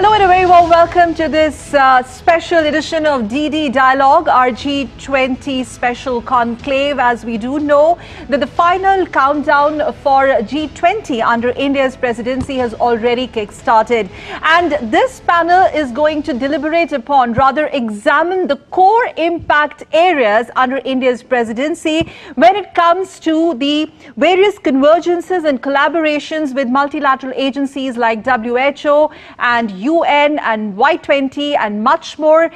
Hello and a very warm welcome to this special edition of DD Dialogue, our G20 special conclave. As we do know that the final countdown for G20 under India's presidency has already kick-started. And this panel is going to deliberate upon, rather examine the core impact areas under India's presidency when it comes to the various convergences and collaborations with multilateral agencies like WHO and UN and Y20 and much more,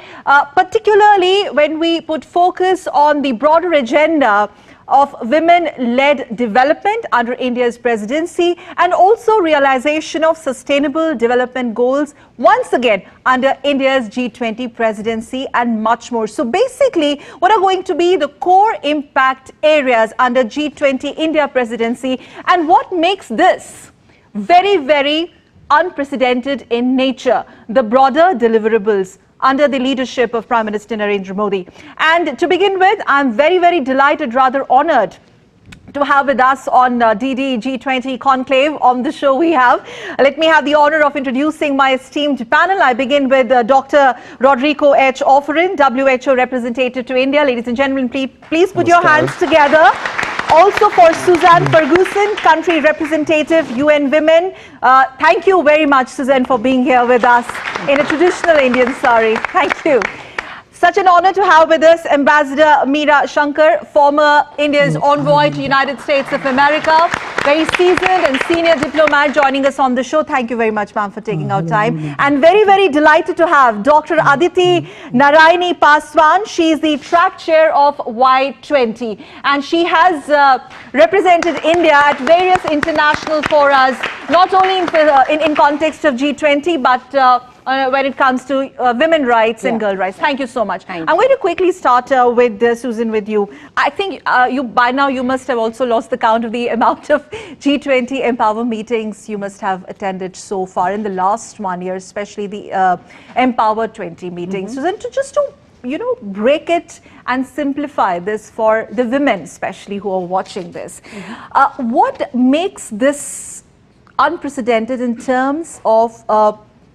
particularly when we put focus on the broader agenda of women-led development under India's presidency and also realization of sustainable development goals once again under India's G20 presidency and much more. So basically, what are going to be the core impact areas under G20 India presidency and what makes this very, very unprecedented in nature, the broader deliverables under the leadership of Prime Minister Narendra Modi. And to begin with, I'm very, very delighted, rather honored to have with us on DD G20 Conclave. On the show we have, let me have the honor of introducing my esteemed panel. I begin with Dr. Rodrigo H. Orferin, WHO representative to India. Ladies and gentlemen, please put your hands together. Also for Suzanne Ferguson, country representative, UN Women. Thank you very much, Suzanne, for being here with us in a traditional Indian sari. Thank you. Such an honor to have with us Ambassador Meera Shankar, former India's envoy to United States of America, very seasoned and senior diplomat joining us on the show. Thank you very much, ma'am, for taking out time. And very, very delighted to have Dr. Aditi Narayani Paswan. She is the track chair of Y20 and she has represented India at various international forums, not only in context of G20, but when it comes to women rights and girl rights. Thank you so much. I'm going to quickly start with Susan, with you. I think by now you must have also lost the count of the amount of G20 Empower meetings you must have attended so far in the last 1 year, especially the Empower 20 meetings. Susan, just to break it and simplify this for the women, especially who are watching this, what makes this unprecedented in terms of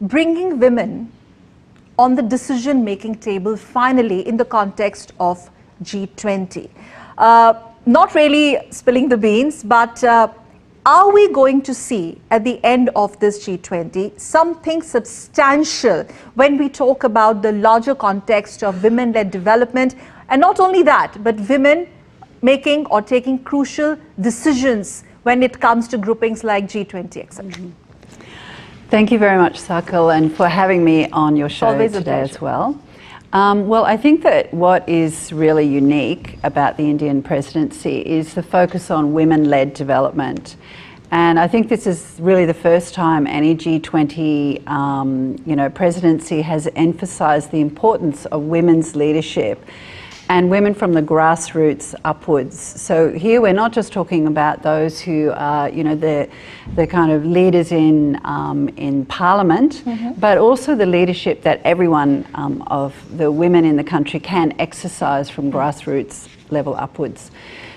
bringing women on the decision-making table finally in the context of G20? Not really spilling the beans, but are we going to see at the end of this G20 something substantial when we talk about the larger context of women-led development? And not only that, but women making or taking crucial decisions when it comes to groupings like G20, etc. Thank you very much, Sakal, and for having me on your show today as well. Well, I think that what is really unique about the Indian presidency is the focus on women-led development. And I think this is really the first time any G20 presidency has emphasized the importance of women's leadership and women from the grassroots upwards. So here we're not just talking about those who are, the kind of leaders in Parliament, but also the leadership that everyone of the women in the country can exercise from grassroots level upwards.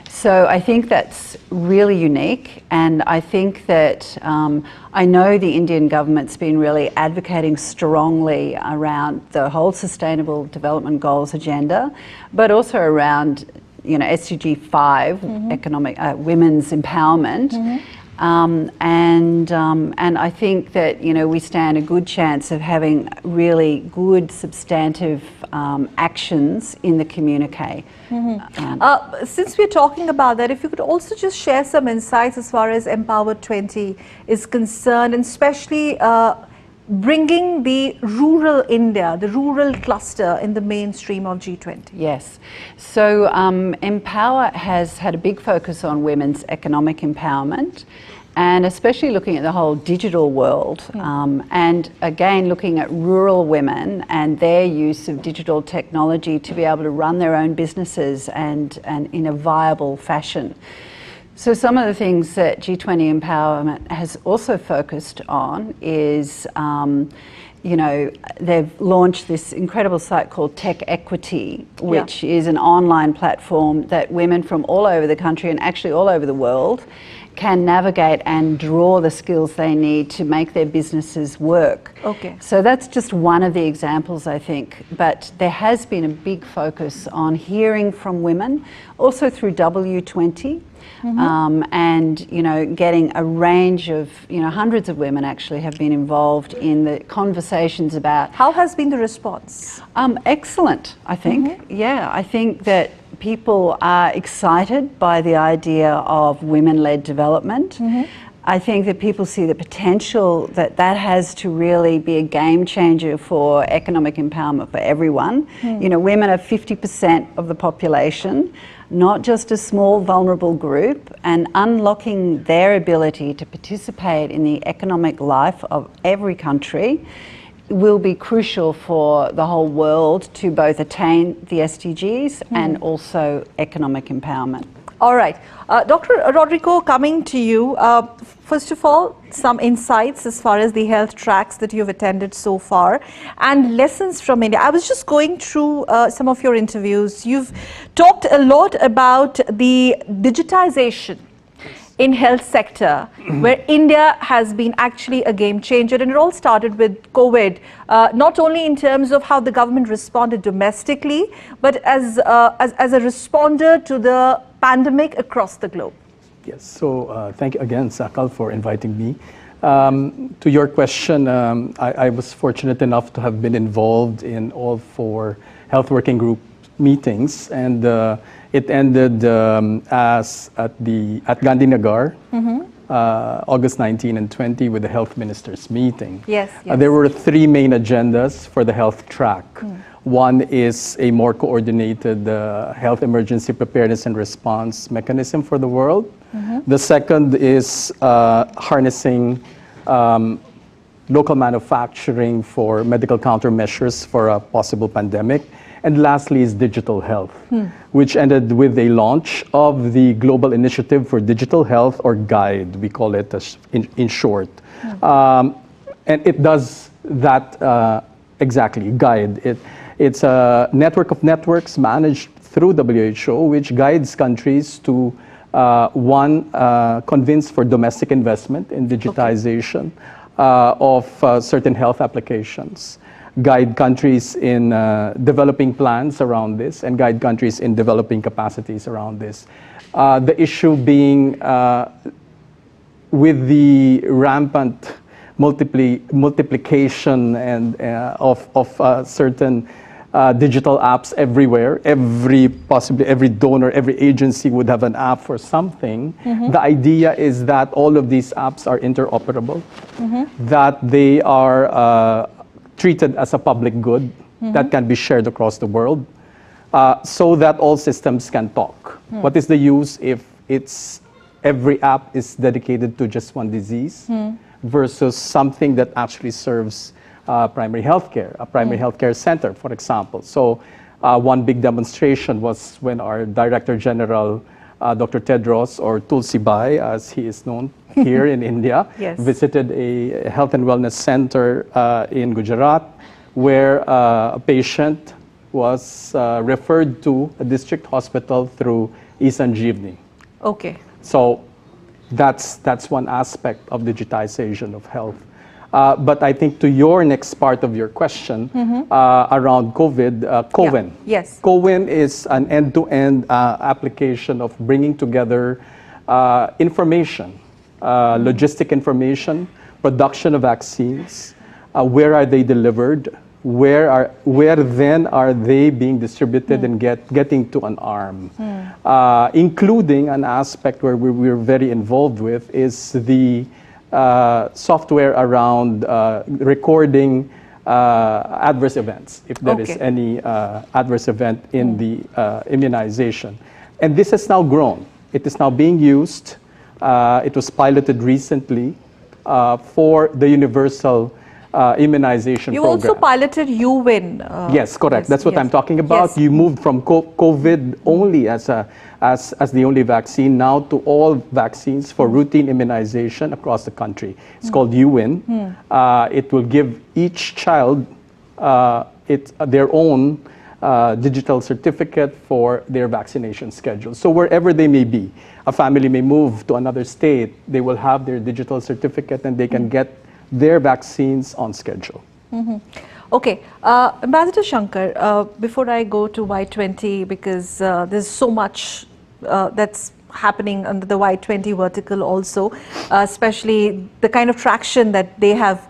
So I think that's really unique, and I think that I know the Indian government's been really advocating strongly around the whole Sustainable Development Goals agenda, but also around SDG 5, economic women's empowerment. And I think that we stand a good chance of having really good substantive actions in the communique. Since we're talking about that, if you could also just share some insights as far as Empower 20 is concerned, and especially bringing the rural India, the rural cluster in the mainstream of G20. Yes. So Empower has had a big focus on women's economic empowerment, and especially looking at the whole digital world, and again looking at rural women and their use of digital technology to be able to run their own businesses and in a viable fashion. So some of the things that G20 Empowerment has also focused on is they've launched this incredible site called Tech Equity, which is an online platform that women from all over the country and actually all over the world can navigate and draw the skills they need to make their businesses work. Okay. So that's just one of the examples, I think. But there has been a big focus on hearing from women, also through W20. And, you know, getting a range of, you know, hundreds of women actually have been involved in the conversations about... How has been the response? Excellent, I think. Yeah, I think that people are excited by the idea of women-led development. I think that people see the potential that that has to really be a game changer for economic empowerment for everyone. You know, women are 50% of the population, not just a small vulnerable group, and unlocking their ability to participate in the economic life of every country will be crucial for the whole world to both attain the SDGs and also economic empowerment. All right. Dr. Rodrigo, coming to you, first of all, some insights as far as the health tracks that you've attended so far and lessons from India. I was just going through some of your interviews. You've talked a lot about the digitization in health sector, where India has been actually a game changer, and it all started with COVID, not only in terms of how the government responded domestically, but as a responder to the pandemic across the globe. Yes, so thank you again, Sakal, for inviting me. To your question, I was fortunate enough to have been involved in all 4 health working group meetings, and it ended as at Gandhinagar, August 19 and 20, with the health ministers meeting. Yes, there were 3 main agendas for the health track. One is a more coordinated health emergency preparedness and response mechanism for the world. The second is harnessing local manufacturing for medical countermeasures for a possible pandemic. And lastly is digital health, which ended with a launch of the Global Initiative for Digital Health, or GUIDE, we call it in short. And it does that exactly, GUIDE. It's a network of networks managed through WHO, which guides countries to, one, convince for domestic investment in digitization of certain health applications, guide countries in developing plans around this, and guide countries in developing capacities around this. The issue being with the rampant multiplication and of certain digital apps everywhere. Possibly every donor, every agency would have an app for something. The idea is that all of these apps are interoperable, that they are treated as a public good that can be shared across the world, so that all systems can talk. What is the use if every app is dedicated to just one disease versus something that actually serves primary healthcare, a primary healthcare center, for example. So one big demonstration was when our Director General, Dr. Tedros, or Tulsi Bai, as he is known here in India, visited a health and wellness center in Gujarat, where a patient was referred to a district hospital through eSanjeevani. Okay. So that's one aspect of digitization of health. But I think to your next part of your question around COVID, COWIN. Yes. COWIN is an end-to-end application of bringing together information, logistic information, production of vaccines, where are they delivered, where then are they being distributed and getting to an arm, including an aspect where we're very involved with is the software around recording adverse events, if there is any adverse event in the immunization. And this has now grown. It is now being used. It was piloted recently for the universal immunization program. You also piloted UWIN. Yes, correct. That's what I'm talking about. Yes. You moved from COVID only as the only vaccine now to all vaccines for routine immunization across the country. It's called UWIN. It will give each child their own digital certificate for their vaccination schedule. So wherever they may be, a family may move to another state, they will have their digital certificate and they can get their vaccines on schedule. Okay, Ambassador Shankar, before I go to Y20, because there's so much that's happening under the Y20 vertical also, especially the kind of traction that they have,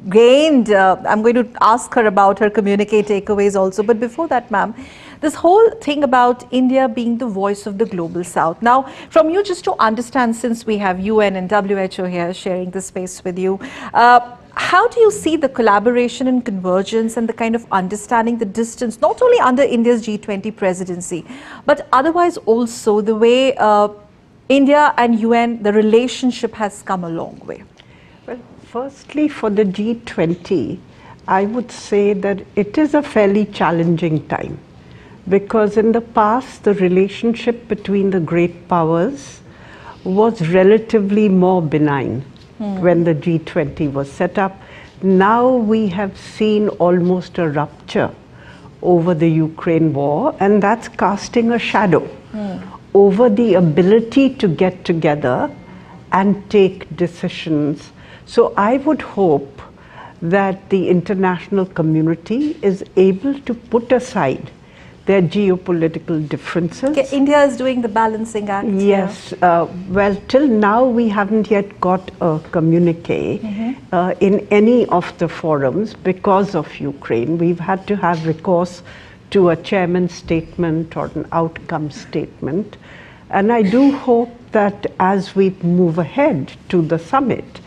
gained. I'm going to ask her about her communique takeaways also. But before that, ma'am, this whole thing about India being the voice of the global south. Now, from you, just to understand, since we have UN and WHO here sharing the space with you, how do you see the collaboration and convergence and the kind of understanding the distance, not only under India's G20 presidency, but otherwise also the way India and UN, the relationship has come a long way? Well, firstly, for the G20, I would say that it is a fairly challenging time, because in the past, the relationship between the great powers was relatively more benign. When the G20 was set up. Now we have seen almost a rupture over the Ukraine war, and that's casting a shadow over the ability to get together and take decisions. So I would hope that the international community is able to put aside their geopolitical differences. Okay, India is doing the balancing act. Yes, well, till now we haven't yet got a communique in any of the forums because of Ukraine. We've had to have recourse to a chairman's statement or an outcome statement. And I do hope that as we move ahead to the summit,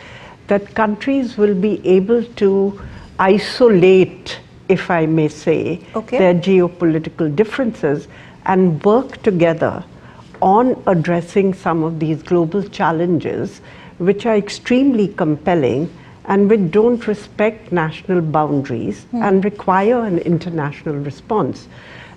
that countries will be able to isolate, if I may say, their geopolitical differences and work together on addressing some of these global challenges which are extremely compelling and which don't respect national boundaries and require an international response.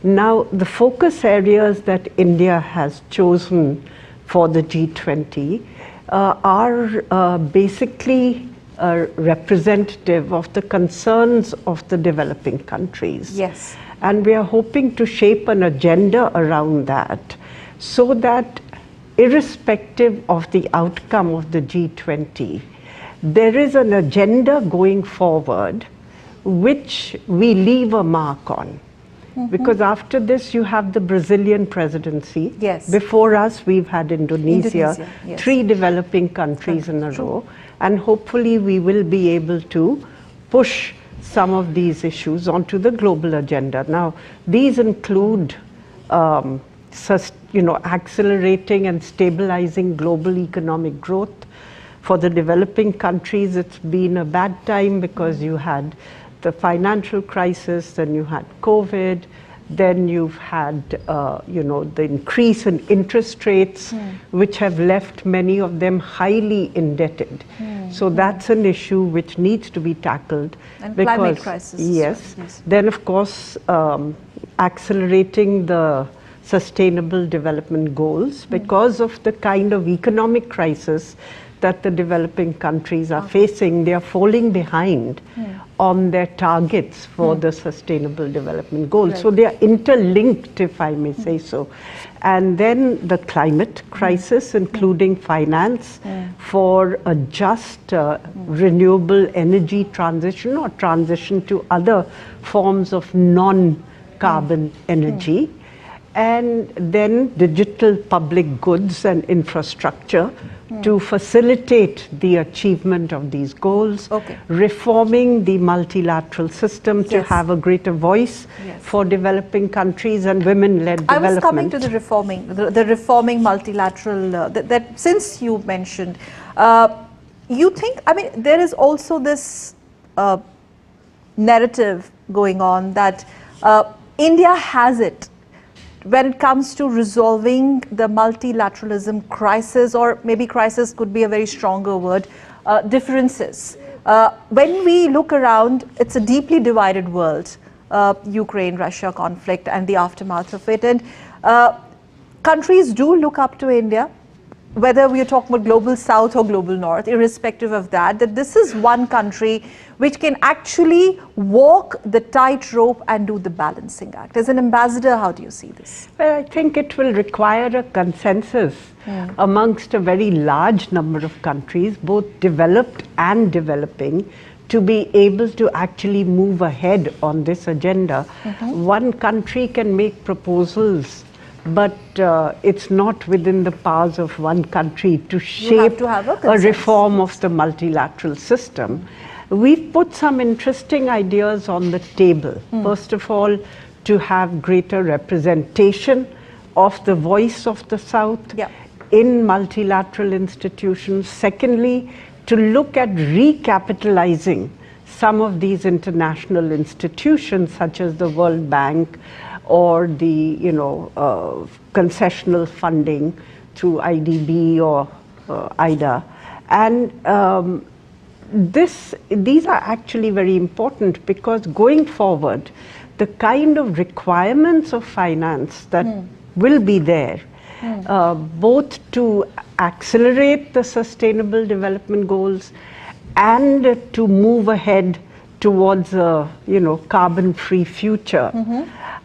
Now, the focus areas that India has chosen for the G20 are basically representative of the concerns of the developing countries. Yes. And we are hoping to shape an agenda around that so that irrespective of the outcome of the G20, there is an agenda going forward which we leave a mark on. Because after this you have the Brazilian presidency. Yes. Before us we've had Indonesia, yes. 3 developing countries in a row. And hopefully we will be able to push some of these issues onto the global agenda. Now, these include accelerating and stabilizing global economic growth. For the developing countries, it's been a bad time because you had the financial crisis, then you had COVID, then you've had the increase in interest rates, which have left many of them highly indebted. So that's an issue which needs to be tackled. And climate crisis. Yes. Then of course, accelerating the Sustainable Development Goals because of the kind of economic crisis that the developing countries are facing. They are falling behind on their targets for the Sustainable Development Goals. Right. So they are interlinked, if I may say so. And then the climate crisis, including finance for a just renewable energy transition or transition to other forms of non-carbon energy. And then digital public goods and infrastructure to facilitate the achievement of these goals, reforming the multilateral system to have a greater voice for developing countries and women-led development. I was coming to the reforming multilateral, that since you mentioned, you think, I mean, there is also this narrative going on that India has it when it comes to resolving the multilateralism crisis, or maybe crisis could be a very stronger word, differences. When we look around, it's a deeply divided world, Ukraine-Russia conflict and the aftermath of it. And countries do look up to India whether we are talking about global south or global north, irrespective of that, that this is one country which can actually walk the tightrope and do the balancing act. As an ambassador, how do you see this? Well, I think it will require a consensus amongst a very large number of countries, both developed and developing, to be able to actually move ahead on this agenda. One country can make proposals, but it's not within the powers of one country to shape a reform of the multilateral system. We've put some interesting ideas on the table. First of all, to have greater representation of the voice of the South in multilateral institutions. Secondly, to look at recapitalizing some of these international institutions, such as the World Bank or the concessional funding through IDB or IDA. And these are actually very important, because going forward, the kind of requirements of finance that will be there, both to accelerate the sustainable development goals and to move ahead towards a carbon-free future.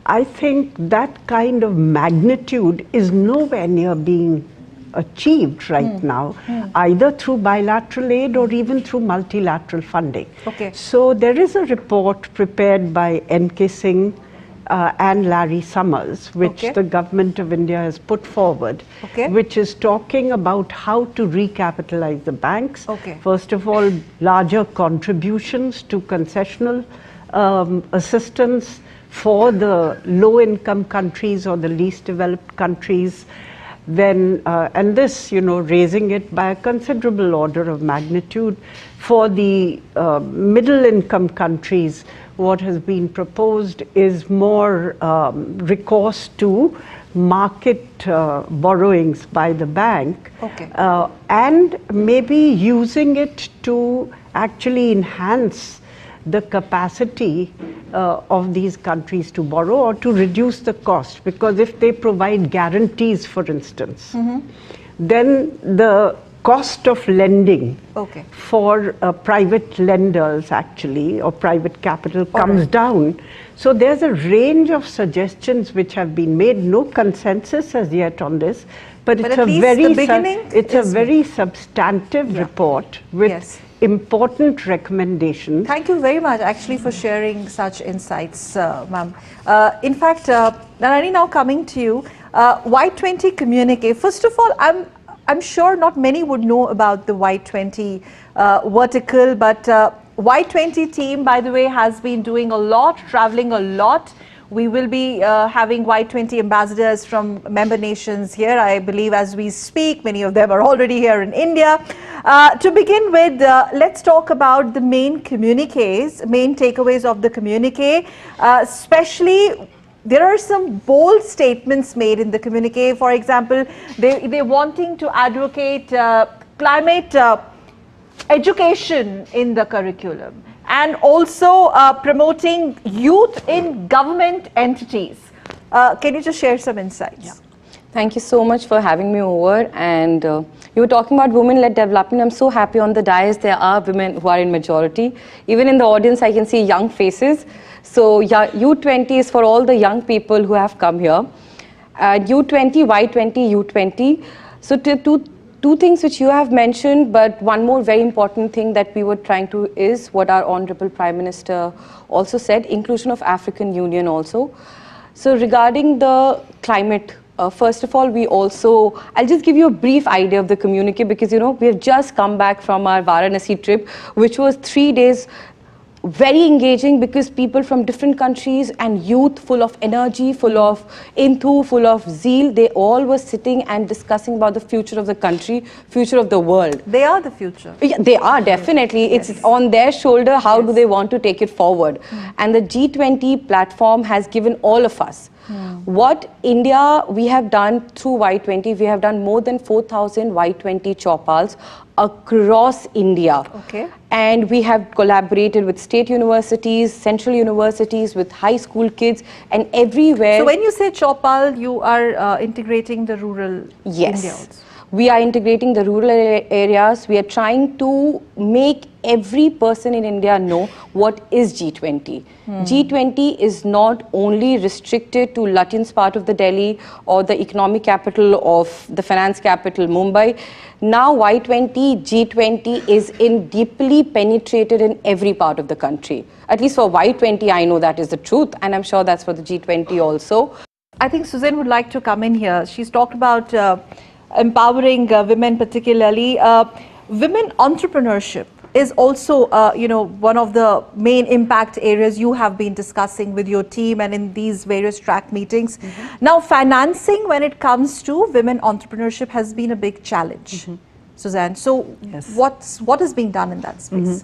I think that kind of magnitude is nowhere near being achieved right now, either through bilateral aid or even through multilateral funding. So there is a report prepared by N.K. Singh and Larry Summers, which the government of India has put forward, which is talking about how to recapitalize the banks. First of all, larger contributions to concessional assistance for the low-income countries or the least developed countries. Then, and this, raising it by a considerable order of magnitude. For the middle-income countries, what has been proposed is more recourse to market borrowings by the bank, and maybe using it to actually enhance the capacity of these countries to borrow, or to reduce the cost, because if they provide guarantees, for instance, then the cost of lending for private lenders actually, or private capital, comes down. So there's a range of suggestions which have been made. No consensus as yet on this, but it's a very substantive report with important recommendations. Thank you very much actually for sharing such insights, ma'am. In fact, Narani, now coming to you, Y20 communique. First of all, I'm sure not many would know about the Y20 vertical, but Y20 team, by the way, has been doing a lot, traveling a lot. We will be having Y20 ambassadors from member nations here, I believe, as we speak. Many of them are already here in India. To begin with, let's talk about the main communiques, main takeaways of the communique. Especially, there are some bold statements made in the communique. For example, they're wanting to advocate climate education in the curriculum, and also promoting youth in government entities. Can you just share some insights? Thank you so much for having me over. And you were talking about women-led development. I'm so happy on the dais there are women who are in majority. Even in the audience, I can see young faces. So yeah, U20 is for all the young people who have come here. U20, Y20, U20. So two things which you have mentioned, but one more very important thing that we were trying to is what our Honorable Prime Minister also said, inclusion of African Union also. So regarding the climate, first of all, I'll just give you a brief idea of the communique, because we have just come back from our Varanasi trip, which was 3 days very engaging, because people from different countries and youth full of energy, full of enthu, full of zeal, they all were sitting and discussing about the future of the country, future of the world. They are the future. Yeah, they are definitely. It's on their shoulder. How do they want to take it forward? And the G20 platform has given all of us what India, we have done through Y20, we have done more than 4,000 Y20 chopals across India. And we have collaborated with state universities, central universities, with high school kids, and everywhere. So when you say chopal, you are integrating the rural India also. We are integrating the rural areas. We are trying to make every person in India know what is G20. G20 is not only restricted to Lutyens part of the Delhi or the economic capital of the finance capital Mumbai. Now Y20, G20 is deeply penetrated in every part of the country. At least for Y20, I know that is the truth, and I'm sure that's for the G20 also. I think Suzanne would like to come in here. She's talked about empowering women particularly. Women entrepreneurship is also, one of the main impact areas you have been discussing with your team and in these various track meetings. Now, financing when it comes to women entrepreneurship has been a big challenge, Suzanne. So, what is being done in that space?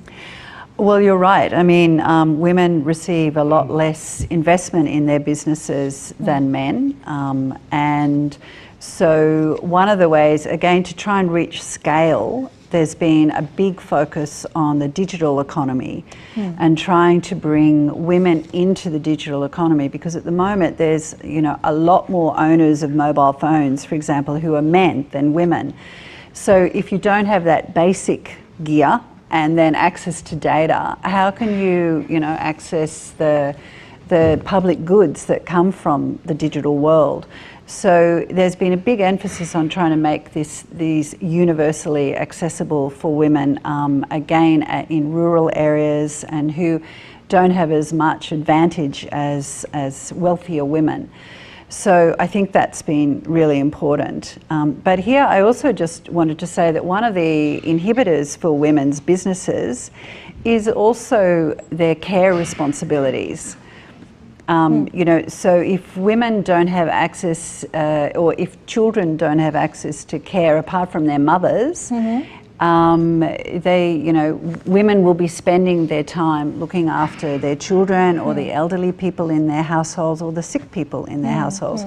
Well, you're right. I mean, women receive a lot less investment in their businesses than men. And so one of the ways, again, to try and reach scale, there's been a big focus on the digital economy and trying to bring women into the digital economy, because at the moment there's, a lot more owners of mobile phones, for example, who are men than women. So if you don't have that basic gear and then access to data, how can you, access the public goods that come from the digital world? So there's been a big emphasis on trying to make these universally accessible for women, again, in rural areas and who don't have as much advantage as wealthier women. So I think that's been really important. But here I also just wanted to say that one of the inhibitors for women's businesses is also their care responsibilities. So if women don't have access, or if children don't have access to care apart from their mothers, women will be spending their time looking after their children or the elderly people in their households or the sick people in their households.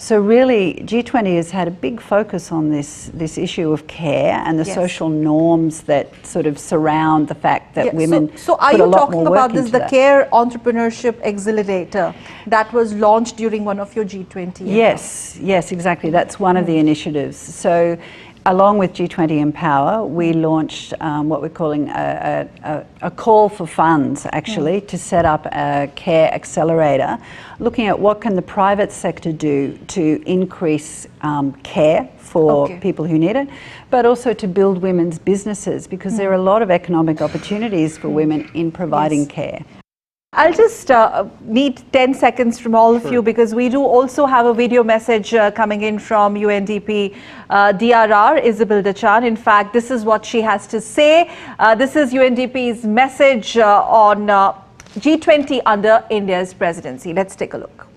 So really, G20 has had a big focus on this issue of care and the social norms that sort of surround the fact that women So are put you a lot talking more work about this, into the Care Entrepreneurship Accelerator that was launched during one of your G20 events? Yes, exactly. That's one of the initiatives. So along with G20 Empower, we launched what we're calling a call for funds, actually, to set up a care accelerator, looking at what can the private sector do to increase care for people who need it, but also to build women's businesses, because there are a lot of economic opportunities for women in providing care. I'll just need 10 seconds from all of you, because we do also have a video message coming in from UNDP DRR, Isabel Dachan. In fact, this is what she has to say. This is UNDP's message on G20 under India's presidency. Let's take a look.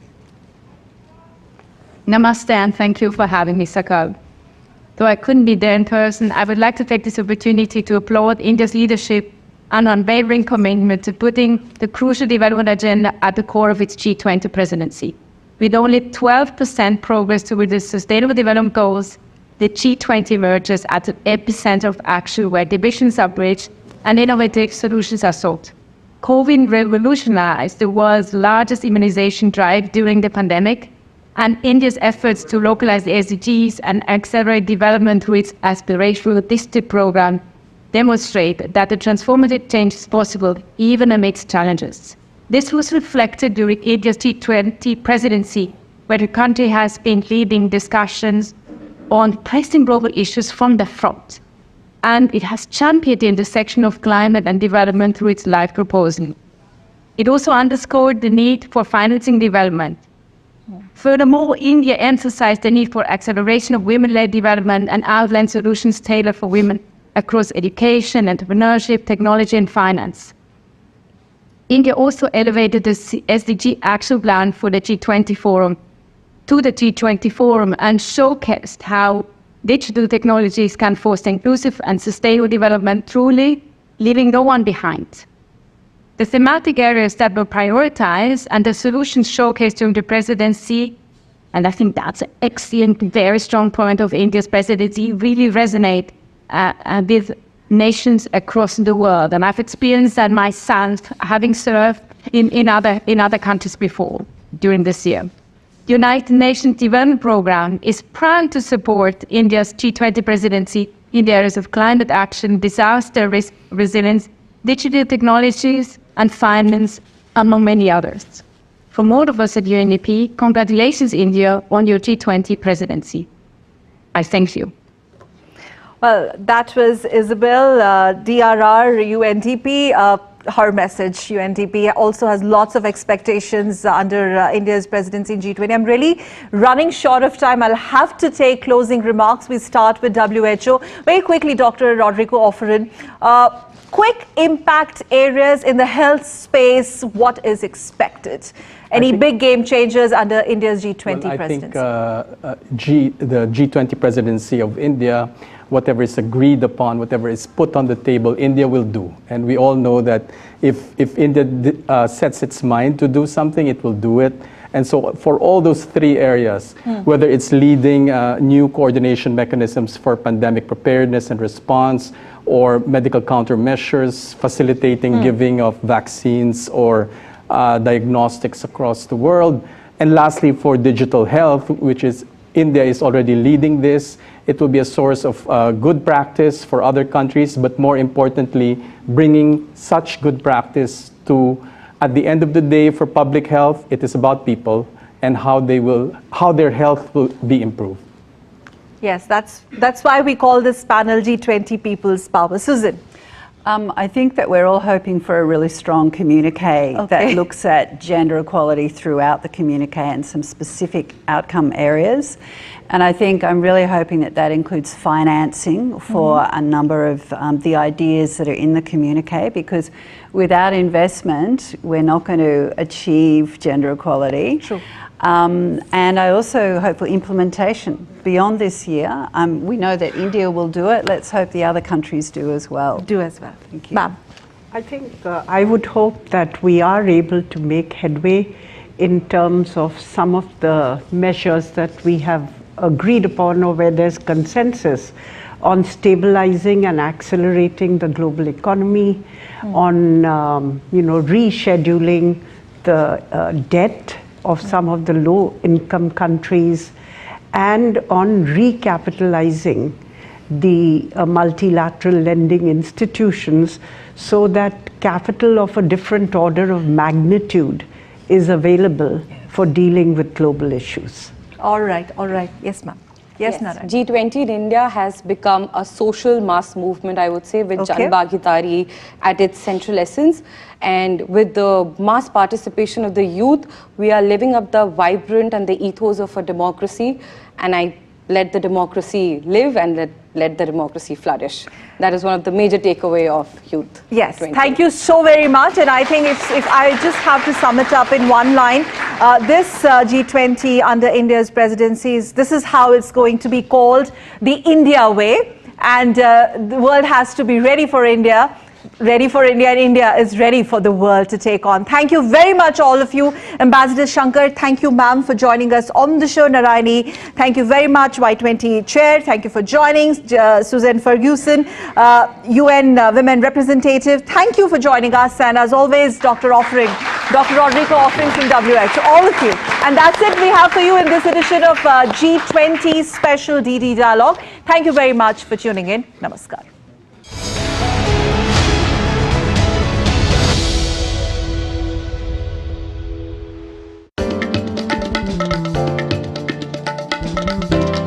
Namaste, and thank you for having me, Sakal. Though I couldn't be there in person, I would like to take this opportunity to applaud India's leadership and unwavering commitment to putting the crucial development agenda at the core of its G20 presidency. With only 12% progress toward the Sustainable Development Goals, the G20 emerges at the epicenter of action where divisions are bridged and innovative solutions are sought. COVID revolutionized the world's largest immunization drive during the pandemic, and India's efforts to localize the SDGs and accelerate development through its aspirational district program demonstrate that the transformative change is possible even amidst challenges. This was reflected during India's G20 presidency, where the country has been leading discussions on pressing global issues from the front. And it has championed the intersection of climate and development through its life proposal. It also underscored the need for financing development. Furthermore, India emphasized the need for acceleration of women-led development and outlined solutions tailored for women across education, entrepreneurship, technology, and finance. India also elevated the SDG action plan for the G20 forum to the G20 forum and showcased how digital technologies can foster inclusive and sustainable development, truly leaving no one behind. The thematic areas that were prioritized and the solutions showcased during the presidency, and I think that's an excellent, very strong point of India's presidency, really resonate with nations across the world. And I've experienced that myself, having served in other countries before during this year. United Nations Development Programme is proud to support India's G20 presidency in the areas of climate action, disaster risk resilience, digital technologies, and finance, among many others. From all of us at UNDP, congratulations, India, on your G20 presidency. I thank you. Well, that was Isabel, DRR, UNDP. Her message, UNDP also has lots of expectations under India's presidency in G20. I'm really running short of time. I'll have to take closing remarks. We start with WHO. Very quickly, Dr. Rodrigo Offerin. Quick impact areas in the health space, what is expected? Any big game changers under India's G20 presidency? I think the G20 presidency of India, whatever is agreed upon, whatever is put on the table, India will do. And we all know that if India sets its mind to do something, it will do it. And so for all those three areas, whether it's leading new coordination mechanisms for pandemic preparedness and response, or medical countermeasures, facilitating giving of vaccines or diagnostics across the world. And lastly, for digital health, which is India is already leading this. It will be a source of good practice for other countries, but more importantly, bringing such good practice to, at the end of the day, for public health, it is about people and how their health will be improved. Yes, that's why we call this panel G20 People's Power. Susan. I think that we're all hoping for a really strong communique that looks at gender equality throughout the communique and some specific outcome areas. And I think I'm really hoping that that includes financing for a number of the ideas that are in the communique, because without investment, we're not going to achieve gender equality. True. And I also hope for implementation beyond this year. We know that India will do it. Let's hope the other countries do as well. Thank you. Ma'am. I think I would hope that we are able to make headway in terms of some of the measures that we have agreed upon or where there's consensus on stabilizing and accelerating the global economy, on rescheduling the debt of some of the low-income countries, and on recapitalizing the multilateral lending institutions so that capital of a different order of magnitude is available for dealing with global issues. All right. Yes, ma'am. Yes, Narayan. G20 in India has become a social mass movement, I would say, with Jan Bhagidari at its central essence. And with the mass participation of the youth, we are living up the vibrant and the ethos of a democracy. And I let the democracy live and let the democracy flourish. That is one of the major takeaway of Youth. Yes, 20. Thank you so very much. And I think if I just have to sum it up in one line, this G20 under India's presidency, this is how it's going to be called, the India way. And the world has to be ready for India, and India is ready for the world to take on. Thank you very much, all of you. Ambassador Shankar, thank you, ma'am, for joining us on the show. Narayani, thank you very much. Y20 Chair, thank you for joining. Susan Ferguson, UN Women Representative, thank you for joining us. And as always, Dr. Rodrigo Offerin from WHO, all of you. And that's it we have for you in this edition of G20 Special DD Dialogue. Thank you very much for tuning in. Namaskar.